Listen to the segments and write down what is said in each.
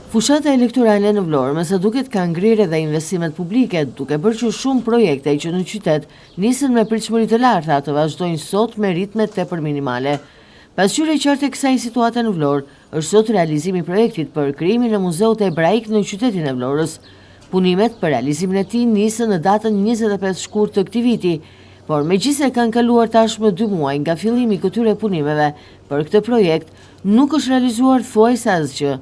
Fushata elektorale në Vlorë, me sa duket ka ngrirë edhe investimet publike, duke bërë që shumë projekte që në qytet nisën me pritshmëri të larta të vazhdojnë sot me ritme tepër minimale. Pasqyrë e qartë e kësaj situate në Vlorë, është sot realizimi i projektit për krijimin e muzeut hebraik në qytetin e Vlorës. Punimet për realizimin e tij nisën në datën 25 shkurt të këtij viti, por megjithëse kanë kaluar tashmë 2 muaj nga fillimi i këtyre punimeve për këtë projekt, nuk është realizuar thuajse asgjë.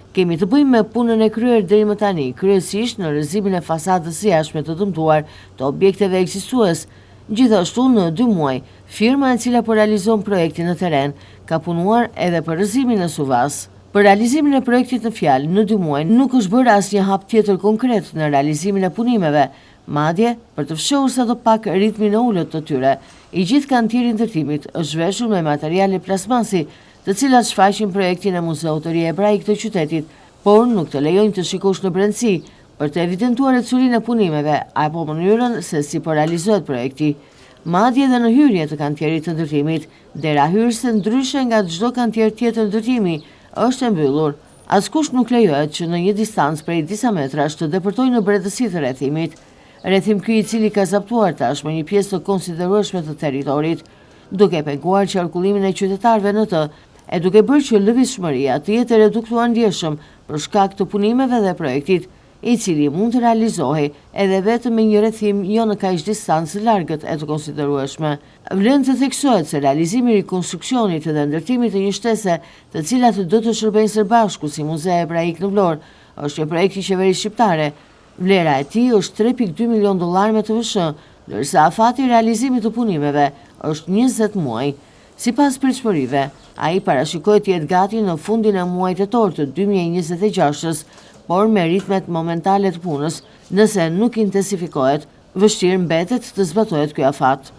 Kemi të bëjmë me punën e kryer deri më tani, kryesisht në rrëzimin e fasadës së jashtme të dëmtuar të objekteve ekzistues. Gjithashtu, në 2 muaj, firma e cila po realizon projektin në terren ka punuar edhe për rrëzimin e Suvas. Për realizimin e projektit në fjalë, në 2 muaj nuk është bërë asnjë hap tjetër konkret në realizimin e punimeve, madje për të fshehur sadopak ritmin e ulët të tyre. I gjithë kantieri i ndërtimit është zhveshur me materiale plasmasi, të cilat shfaqin projektin e Muzeut të Ri Hebraik të qytetit, por nuk të lejojnë të shikosh në brendësi për të evidentuar ecurinë e punimeve apo mënyrën se si po realizohet projekti. Madje edhe në hyrje të kantierit të ndërtimit, dera hyrëse ndryshe nga çdo kantier tjetër ndërtimi është e mbyllur. Askush nuk lejohet që në një distancë prej disa metrash të depërtojë në brendësi të rrethimit. Rrethim ky i cili ka zaptuar tashmë një pjesë të konsiderueshme të territorit, duke penguar qarkullimin e qytetarëve në të, e duke bërë që lëvizshmëria të jetë reduktuar ndjeshëm për shkak të punimeve dhe projektit, i cili mund të realizohej edhe vetëm me një rrethim jo në kaq distancë largët e të konsiderueshme. Vlen të theksohet se realizimi i rikonstruksionit dhe ndërtimit të një shtese, të cilat do të shërbejnë së bashku si Muzeu Hebraik në Vlorë, është një projekt i qeverisë shqiptare. Vlera e tij është $3.2 milion me TVSH, ndërsa afati i realizimit të punimeve është 20 muaj. Sipas pritshmërive, ai parashikohet të jetë gati në fundin e muajit tetor të 2026-s, por me ritmet momentale të punës, nëse nuk intensifikohet, vështirë mbetet të zbatohet ky afat.